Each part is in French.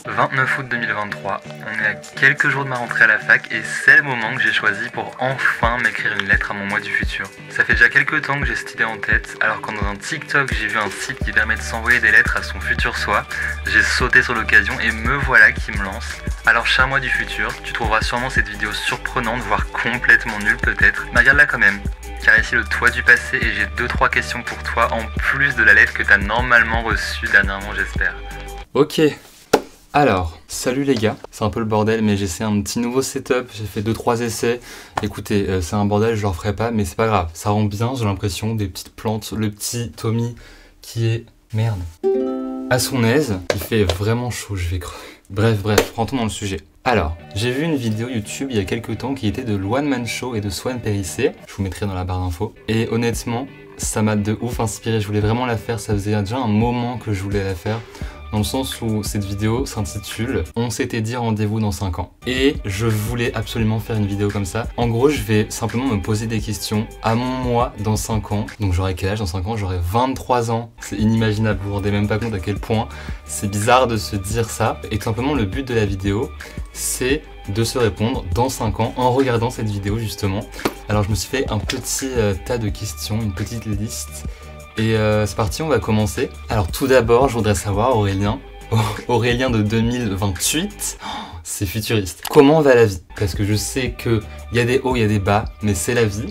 29 août 2023, on est à quelques jours de ma rentrée à la fac et c'est le moment que j'ai choisi pour enfin m'écrire une lettre à mon moi du futur. Ça fait déjà quelques temps que j'ai cette idée en tête, alors quand dans un TikTok j'ai vu un site qui permet de s'envoyer des lettres à son futur soi, j'ai sauté sur l'occasion et me voilà qui me lance. Alors cher moi du futur, tu trouveras sûrement cette vidéo surprenante, voire complètement nulle peut-être, mais regarde-la quand même. Car ici le toi du passé et j'ai 2-3 questions pour toi en plus de la lettre que t'as normalement reçue dernièrement j'espère. Ok, alors, salut les gars, c'est un peu le bordel mais j'essaie un petit nouveau setup, j'ai fait 2-3 essais. Écoutez, c'est un bordel, je le referai pas mais c'est pas grave, ça rend bien, j'ai l'impression, des petites plantes, le petit Tommy qui est, merde, à son aise, il fait vraiment chaud, je vais crever. Bref, rentrons dans le sujet. Alors, j'ai vu une vidéo YouTube il y a quelques temps qui était de l'One Man Show et de Swan Périssé, je vous mettrai dans la barre d'infos, et honnêtement, ça m'a de ouf inspiré, je voulais vraiment la faire, ça faisait déjà un moment que je voulais la faire. Dans le sens où cette vidéo s'intitule « On s'était dit rendez-vous dans 5 ans ». Et je voulais absolument faire une vidéo comme ça. En gros, je vais simplement me poser des questions à mon moi dans 5 ans. Donc j'aurai quel âge dans 5 ans? J'aurai 23 ans. C'est inimaginable, vous vous rendez même pas compte à quel point c'est bizarre de se dire ça. Et tout simplement, le but de la vidéo, c'est de se répondre dans 5 ans en regardant cette vidéo justement. Alors je me suis fait un petit tas de questions, une petite liste. Et c'est parti, on va commencer. Alors tout d'abord, je voudrais savoir, Aurélien de 2028, c'est futuriste. Comment va la vie? Parce que je sais qu'il y a des hauts, il y a des bas, mais c'est la vie.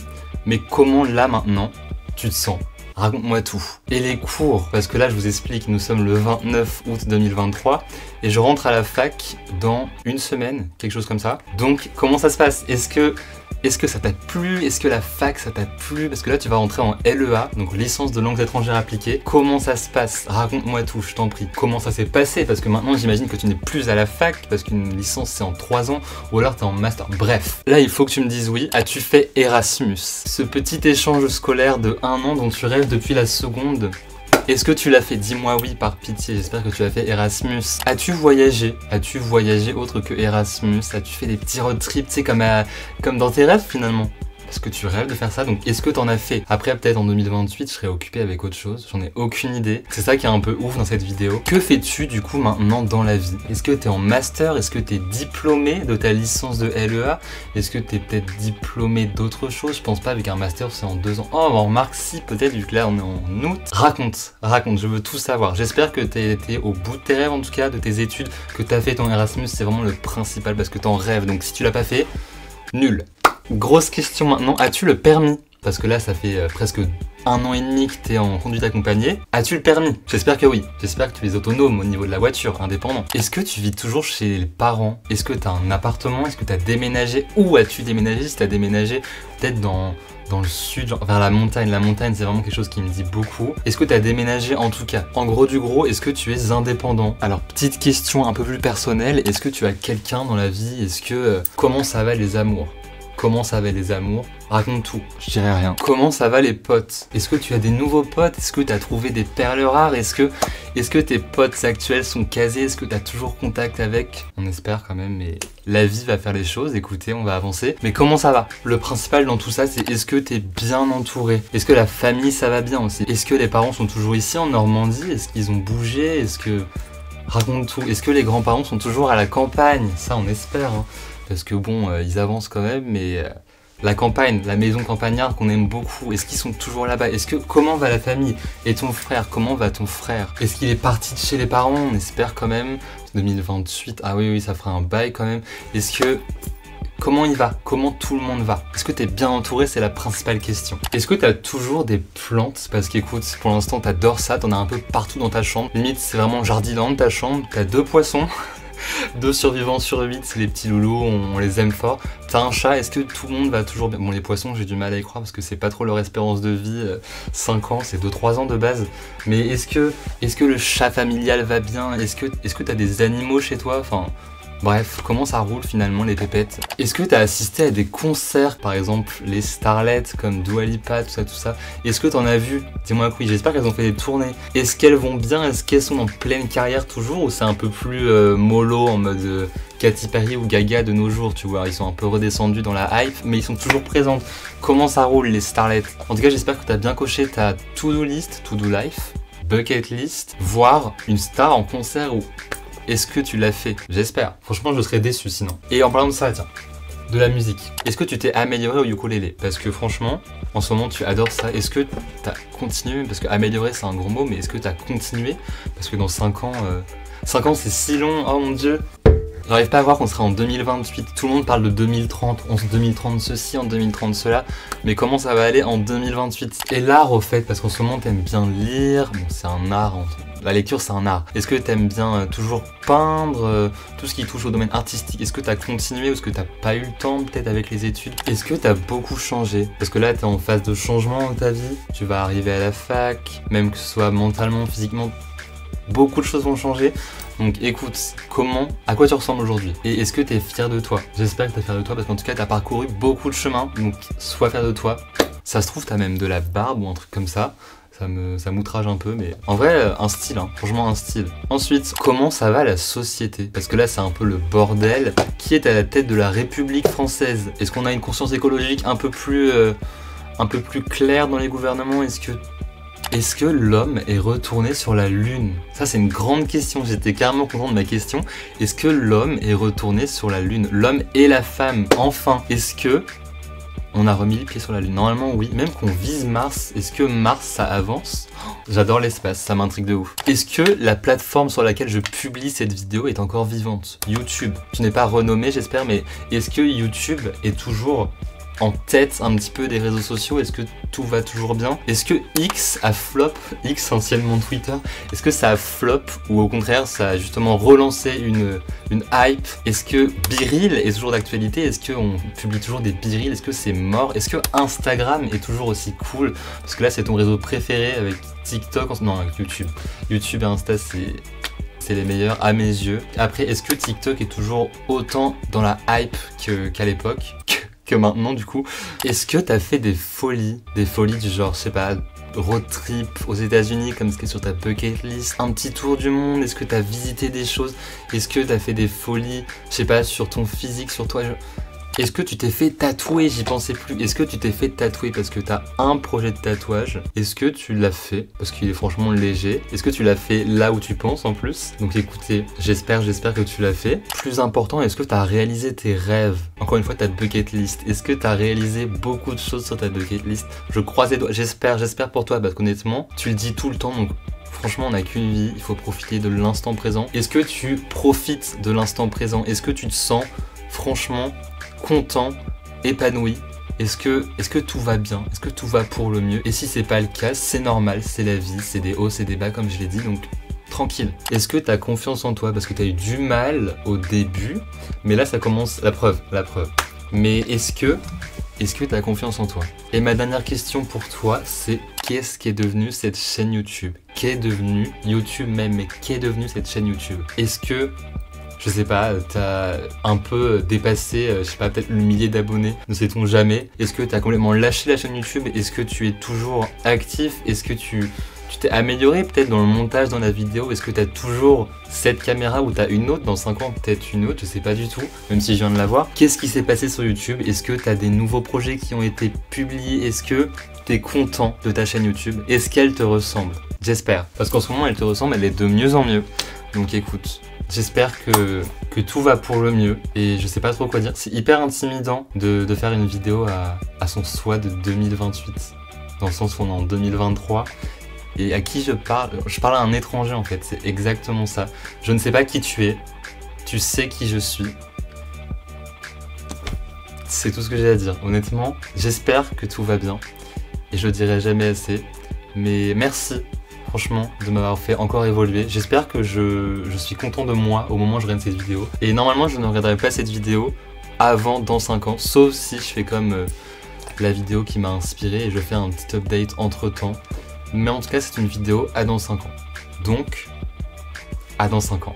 Mais comment là maintenant, tu te sens? Raconte-moi tout. Et les cours, parce que là je vous explique, nous sommes le 29 août 2023 et je rentre à la fac dans une semaine, quelque chose comme ça. Donc comment ça se passe? Est-ce que ça t'a plu? Est-ce que la fac ça t'a plu? Parce que là tu vas rentrer en LEA, donc licence de langues étrangères appliquées. Comment ça se passe? Raconte-moi tout, je t'en prie. Comment ça s'est passé? Parce que maintenant j'imagine que tu n'es plus à la fac, parce qu'une licence c'est en 3 ans, ou alors t'es en master. Bref, là il faut que tu me dises oui. As-tu fait Erasmus? Ce petit échange scolaire de 1 an dont tu rêves depuis la seconde. Est-ce que tu l'as fait? Dis-moi oui par pitié, j'espère que tu as fait Erasmus. As-tu voyagé? As-tu voyagé autre que Erasmus? As-tu fait des petits road trips, tu sais, comme dans tes rêves finalement? Parce que tu rêves de faire ça, donc est-ce que t'en as fait? Après peut-être en 2028 je serai occupé avec autre chose, j'en ai aucune idée. C'est ça qui est un peu ouf dans cette vidéo. Que fais-tu du coup maintenant dans la vie? Est-ce que t'es en master? Est-ce que t'es diplômé de ta licence de LEA? Est-ce que t'es peut-être diplômé d'autre chose? Je pense pas, avec un master c'est en 2 ans. Oh on remarque si, peut-être, vu que là on est en août. Raconte, je veux tout savoir. J'espère que t'es été au bout de tes rêves en tout cas, de tes études, que t'as fait ton Erasmus, c'est vraiment le principal parce que t'en rêves. Donc si tu l'as pas fait, nul. Grosse question maintenant, as-tu le permis? Parce que là ça fait presque 1 an et demi que t'es en conduite accompagnée. As-tu le permis? J'espère que oui. J'espère que tu es autonome au niveau de la voiture, indépendant. Est-ce que tu vis toujours chez les parents? Est-ce que t'as un appartement? Est-ce que t'as déménagé? Où as-tu déménagé? Si t'as déménagé peut-être dans le sud, genre vers la montagne. La montagne c'est vraiment quelque chose qui me dit beaucoup. Est-ce que tu as déménagé en tout cas? En gros du gros, est-ce que tu es indépendant? Alors petite question un peu plus personnelle, est-ce que tu as quelqu'un dans la vie? Est-ce que comment ça va les amours? Comment ça va les amours? Raconte tout, je dirais rien. Comment ça va les potes? Est-ce que tu as des nouveaux potes? Est-ce que tu as trouvé des perles rares? Est-ce que tes potes actuels sont casés? Est-ce que tu as toujours contact avec? On espère quand même, mais la vie va faire les choses, écoutez, on va avancer. Mais comment ça va? Le principal dans tout ça, c'est est-ce que tu es bien entouré? Est-ce que la famille, ça va bien aussi? Est-ce que les parents sont toujours ici en Normandie? Est-ce qu'ils ont bougé? Est-ce que... Raconte tout. Est-ce que les grands-parents sont toujours à la campagne? Ça, on espère, hein. Parce que bon, ils avancent quand même, mais la campagne, la maison campagnarde qu'on aime beaucoup, est-ce qu'ils sont toujours là-bas? Comment va la famille? Et ton frère, comment va ton frère? Est-ce qu'il est parti de chez les parents? On espère quand même. 2028, ah oui, ça fera un bail quand même. Comment il va? Comment tout le monde va? Est-ce que t'es bien entouré? C'est la principale question. Est-ce que t'as toujours des plantes? Parce qu'écoute, pour l'instant t'adores ça, t'en as un peu partout dans ta chambre. Limite, c'est vraiment Jardiland ta chambre. T'as 2 poissons. 2 survivants sur 8, c'est les petits loulous, on les aime fort. T'as un chat, est-ce que tout le monde va toujours bien? Bon, les poissons, j'ai du mal à y croire parce que c'est pas trop leur espérance de vie. 5 ans, c'est 2-3 ans de base. Mais est-ce que le chat familial va bien? Est-ce que t'as des animaux chez toi? Enfin... Bref, comment ça roule finalement les pépettes? Est-ce que tu as assisté à des concerts, par exemple les starlettes comme Dua Lipa, tout ça? Est-ce que tu en as vu? Dis-moi que oui, j'espère qu'elles ont fait des tournées. Est-ce qu'elles vont bien? Est-ce qu'elles sont en pleine carrière toujours? Ou c'est un peu plus mollo en mode Katy Perry ou Gaga de nos jours, tu vois? Ils sont un peu redescendus dans la hype, mais ils sont toujours présentes. Comment ça roule les starlettes? En tout cas, j'espère que tu as bien coché ta to-do list, to-do life, bucket list, voir une star en concert ou... Est-ce que tu l'as fait? J'espère. Franchement, je serais déçu sinon. Et en parlant de ça, tiens, de la musique. Est-ce que tu t'es amélioré au ukulélé? Parce que franchement, en ce moment, tu adores ça. Est-ce que t'as continué? Parce que améliorer, c'est un gros mot, mais est-ce que t'as continué? Parce que dans 5 ans, 5 ans, c'est si long. Oh mon Dieu. J'arrive pas à voir qu'on sera en 2028. Tout le monde parle de 2030. En 2030 ceci, en 2030 cela. Mais comment ça va aller en 2028? Et l'art, au fait, parce qu'en ce moment, t'aimes bien lire. Bon, c'est un art. La lecture, c'est un art. Est-ce que t'aimes bien toujours peindre, tout ce qui touche au domaine artistique? Est-ce que t'as continué ou est-ce que t'as pas eu le temps, peut-être, avec les études? Est-ce que t'as beaucoup changé? Parce que là, t'es en phase de changement dans ta vie. Tu vas arriver à la fac, même que ce soit mentalement, physiquement. Beaucoup de choses vont changer. Donc écoute, à quoi tu ressembles aujourd'hui? Et est-ce que tu es fier de toi? J'espère que tu es fier de toi parce qu'en tout cas tu as parcouru beaucoup de chemin, donc sois fier de toi. Ça se trouve, tu as même de la barbe ou un truc comme ça. Ça m'outrage un peu, mais en vrai, un style, hein, franchement un style. Ensuite, comment ça va la société? Parce que là, c'est un peu le bordel. Qui est à la tête de la République française? Est-ce qu'on a une conscience écologique un peu plus claire dans les gouvernements? Est-ce que l'homme est retourné sur la Lune? Ça, c'est une grande question. J'étais carrément content de ma question. Est-ce que l'homme est retourné sur la Lune? L'homme et la femme, enfin. Est-ce que on a remis les pieds sur la Lune? Normalement, oui. Même qu'on vise Mars, est-ce que Mars, ça avance? J'adore l'espace, ça m'intrigue de ouf. Est-ce que la plateforme sur laquelle je publie cette vidéo est encore vivante? YouTube. Tu n'es pas renommé, j'espère, mais est-ce que YouTube est toujours en tête un petit peu des réseaux sociaux? Est-ce que tout va toujours bien? Est-ce que X a flop, X anciennement Twitter, est-ce que ça a flop ou au contraire ça a justement relancé une hype? Est-ce que BeReal est toujours d'actualité? Est-ce qu'on publie toujours des BeReal? Est-ce que c'est mort? Est-ce que Instagram est toujours aussi cool? Parce que là c'est ton réseau préféré avec TikTok, non avec YouTube. YouTube et Insta c'est les meilleurs à mes yeux. Après, est-ce que TikTok est toujours autant dans la hype qu'à l'époque? Que maintenant du coup. Est-ce que t'as fait des folies du genre, je sais pas, road trip aux États-Unis comme ce qui est sur ta bucket list, un petit tour du monde? Est-ce que t'as visité des choses? Est-ce que t'as fait des folies, je sais pas, sur ton physique, sur toi? Est-ce que tu t'es fait tatouer? J'y pensais plus. Est-ce que tu t'es fait tatouer parce que t'as un projet de tatouage? Est-ce que tu l'as fait parce qu'il est franchement léger? Est-ce que tu l'as fait là où tu penses en plus? Donc écoutez, j'espère que tu l'as fait. Plus important, est-ce que tu as réalisé tes rêves? Encore une fois, ta bucket list. Est-ce que tu as réalisé beaucoup de choses sur ta bucket list? Je croise les doigts. J'espère pour toi parce qu'honnêtement, tu le dis tout le temps, donc franchement, on n'a qu'une vie, il faut profiter de l'instant présent. Est-ce que tu profites de l'instant présent? Est-ce que tu te sens franchement content, épanoui? Est-ce que tout va bien? Est-ce que tout va pour le mieux? Et si c'est pas le cas, c'est normal, c'est la vie, c'est des hauts, c'est des bas comme je l'ai dit, donc tranquille. Est-ce que tu as confiance en toi? Parce que tu as eu du mal au début, mais là ça commence, la preuve. Mais est-ce que tu as confiance en toi? Et ma dernière question pour toi, c'est qu'est-ce qui est devenu cette chaîne YouTube? Qu'est devenu YouTube même, mais qu'est devenu cette chaîne YouTube? Est-ce que, je sais pas, t'as un peu dépassé, je sais pas, peut-être le millier d'abonnés, ne sait-on jamais? Est-ce que t'as complètement lâché la chaîne YouTube? Est-ce que tu es toujours actif? Est-ce que tu t'es amélioré peut-être dans le montage, dans la vidéo? Est-ce que t'as toujours cette caméra ou t'as une autre? Dans 5 ans peut-être une autre, je sais pas du tout, même si je viens de la voir. Qu'est-ce qui s'est passé sur YouTube? Est-ce que t'as des nouveaux projets qui ont été publiés? Est-ce que t'es content de ta chaîne YouTube? Est-ce qu'elle te ressemble? J'espère, parce qu'en ce moment elle te ressemble, elle est de mieux en mieux. Donc écoute, j'espère que tout va pour le mieux et je sais pas trop quoi dire. C'est hyper intimidant de faire une vidéo à son soi de 2028, dans le sens où on est en 2023. Et à qui je parle? Je parle à un étranger en fait, c'est exactement ça. Je ne sais pas qui tu es, tu sais qui je suis. C'est tout ce que j'ai à dire. Honnêtement, j'espère que tout va bien et je le dirai jamais assez. Mais merci franchement de m'avoir fait encore évoluer. J'espère que je suis content de moi au moment où je regarde cette vidéo. Et normalement je ne regarderai pas cette vidéo avant dans 5 ans, sauf si je fais comme la vidéo qui m'a inspiré et je fais un petit update entre temps. Mais en tout cas c'est une vidéo à dans 5 ans. Donc, à dans 5 ans.